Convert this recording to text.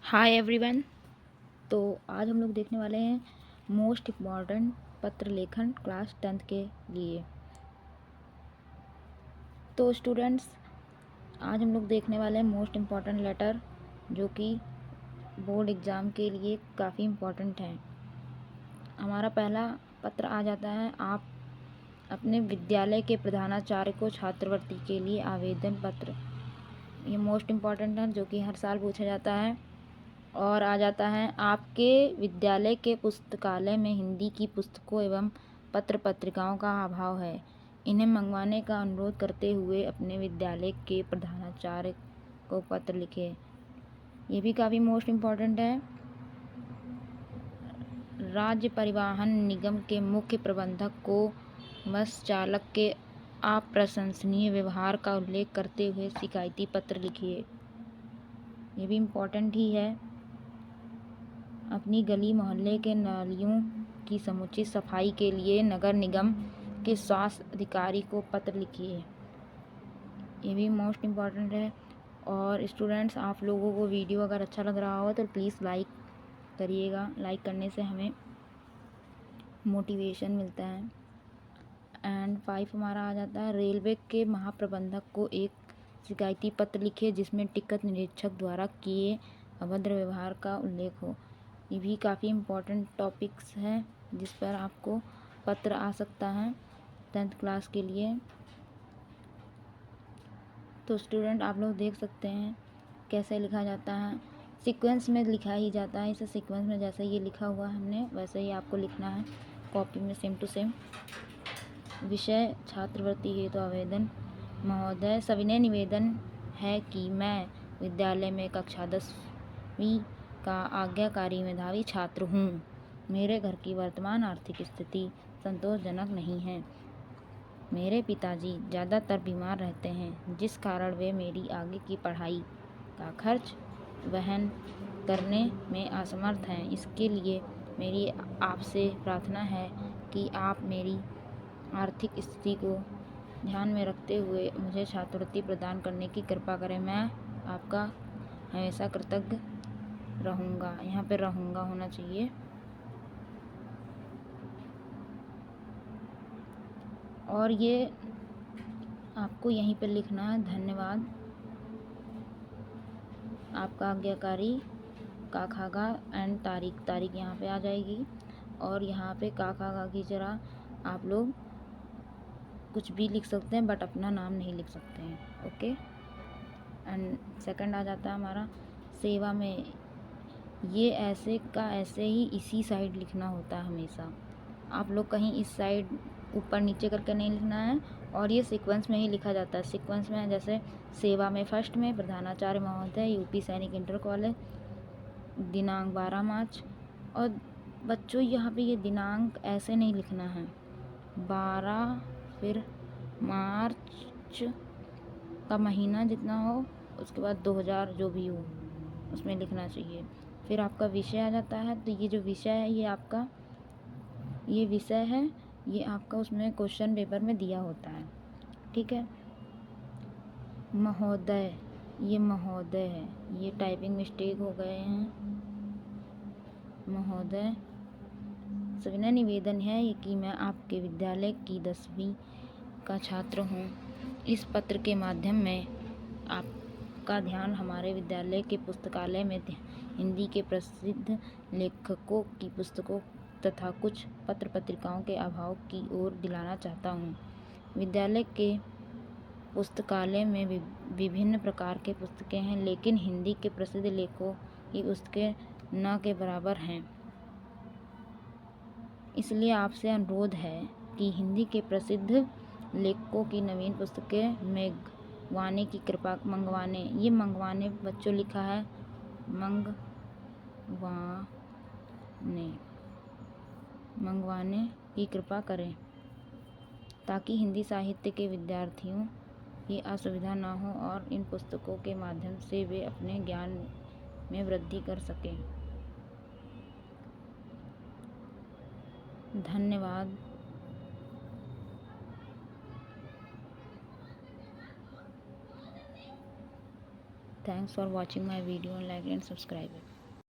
Hi everyone. तो आज हम लोग देखने वाले हैं मोस्ट इम्पॉर्टेंट पत्र लेखन क्लास 10th के लिए। तो स्टूडेंट्स, आज हम लोग देखने वाले हैं मोस्ट इम्पॉर्टेंट लेटर जो कि बोर्ड एग्ज़ाम के लिए काफ़ी इम्पॉर्टेंट है। हमारा पहला पत्र आ जाता है, आप अपने विद्यालय के प्रधानाचार्य को छात्रवृत्ति के लिए आवेदन पत्र। ये मोस्ट इम्पॉर्टेंट है जो कि हर साल पूछा जाता है। और आ जाता है, आपके विद्यालय के पुस्तकालय में हिंदी की पुस्तकों एवं पत्र पत्रिकाओं का अभाव है, इन्हें मंगवाने का अनुरोध करते हुए अपने विद्यालय के प्रधानाचार्य को पत्र लिखे। ये भी काफ़ी मोस्ट इम्पॉर्टेंट है। राज्य परिवहन निगम के मुख्य प्रबंधक को बस चालक के अप्रशंसनीय व्यवहार का उल्लेख करते हुए शिकायती पत्र लिखिए। ये भी इम्पॉर्टेंट ही है। अपनी गली मोहल्ले के नालियों की समुचित सफाई के लिए नगर निगम के स्वास्थ्य अधिकारी को पत्र लिखिए। ये भी मोस्ट इम्पॉर्टेंट है। और स्टूडेंट्स, आप लोगों को वीडियो अगर अच्छा लग रहा हो तो प्लीज़ लाइक करिएगा। लाइक करने से हमें मोटिवेशन मिलता है। एंड 5 हमारा आ जाता है, रेलवे के महाप्रबंधक को एक शिकायती पत्र लिखिए जिसमें टिकट निरीक्षक द्वारा किए अभद्र व्यवहार का उल्लेख हो। ये भी काफ़ी इम्पोर्टेंट टॉपिक्स हैं जिस पर आपको पत्र आ सकता है 10th क्लास के लिए। तो स्टूडेंट, आप लोग देख सकते हैं कैसे लिखा जाता है। सीक्वेंस में लिखा ही जाता है। इसे सीक्वेंस में जैसे ये लिखा हुआ है हमने वैसे ही आपको लिखना है कॉपी में, सेम टू सेम। विषय छात्रवृत्ति हेतु आवेदन। महोदय, सविनय निवेदन है कि मैं विद्यालय में कक्षा 10वीं का आज्ञाकारी मेधावी छात्र हूँ। मेरे घर की वर्तमान आर्थिक स्थिति संतोषजनक नहीं है। मेरे पिताजी ज़्यादातर बीमार रहते हैं जिस कारण वे मेरी आगे की पढ़ाई का खर्च वहन करने में असमर्थ हैं। इसके लिए मेरी आपसे प्रार्थना है कि आप मेरी आर्थिक स्थिति को ध्यान में रखते हुए मुझे छात्रवृत्ति प्रदान करने की कृपा करें। मैं आपका हमेशा कृतज्ञ रहूँगा। यहाँ पे रहूँगा होना चाहिए। और ये आपको यहीं पे लिखना है, धन्यवाद। आपका आज्ञाकारी काखागा एंड तारीख यहाँ पे आ जाएगी। और यहाँ पे काखागा की जरा आप लोग कुछ भी लिख सकते हैं बट अपना नाम नहीं लिख सकते हैं। ओके। एंड सेकंड आ जाता है हमारा, सेवा में। ये ऐसे का ऐसे ही इसी साइड लिखना होता है हमेशा। आप लोग कहीं इस साइड ऊपर नीचे करके नहीं लिखना है। और ये सीक्वेंस में ही लिखा जाता है। सीक्वेंस में जैसे सेवा में फर्स्ट में प्रधानाचार्य महोदय, यूपी सैनिक इंटर कॉलेज, दिनांक 12 मार्च। और बच्चों, यहाँ पे ये दिनांक ऐसे नहीं लिखना है, 12 फिर मार्च का महीना जितना हो उसके बाद 2000 जो भी हो उसमें लिखना चाहिए। फिर आपका विषय आ जाता है। तो ये जो विषय है ये विषय है, ये आपका उसमें क्वेश्चन पेपर में दिया होता है। ठीक है। महोदय, ये महोदय है, ये टाइपिंग मिस्टेक हो गए हैं। महोदय, सविनय निवेदन है कि मैं आपके विद्यालय की 10वीं का छात्र हूँ। इस पत्र के माध्यम में आपका ध्यान हमारे विद्यालय के पुस्तकालय में हिंदी के प्रसिद्ध लेखकों की पुस्तकों तथा कुछ पत्र पत्रिकाओं के अभाव की ओर दिलाना चाहता हूँ। विद्यालय के पुस्तकालय में विभिन्न प्रकार के पुस्तकें हैं, लेकिन हिंदी के प्रसिद्ध लेखकों की पुस्तकें न के बराबर हैं। इसलिए आपसे अनुरोध है कि हिंदी के प्रसिद्ध लेखकों की नवीन पुस्तकें मंगवाने ये मंगवाने बच्चों लिखा है, मंगवाने की कृपा करें ताकि हिंदी साहित्य के विद्यार्थियों की असुविधा न हो और इन पुस्तकों के माध्यम से वे अपने ज्ञान में वृद्धि कर सकें। धन्यवाद। Thanks for watching my video and like and subscribe it.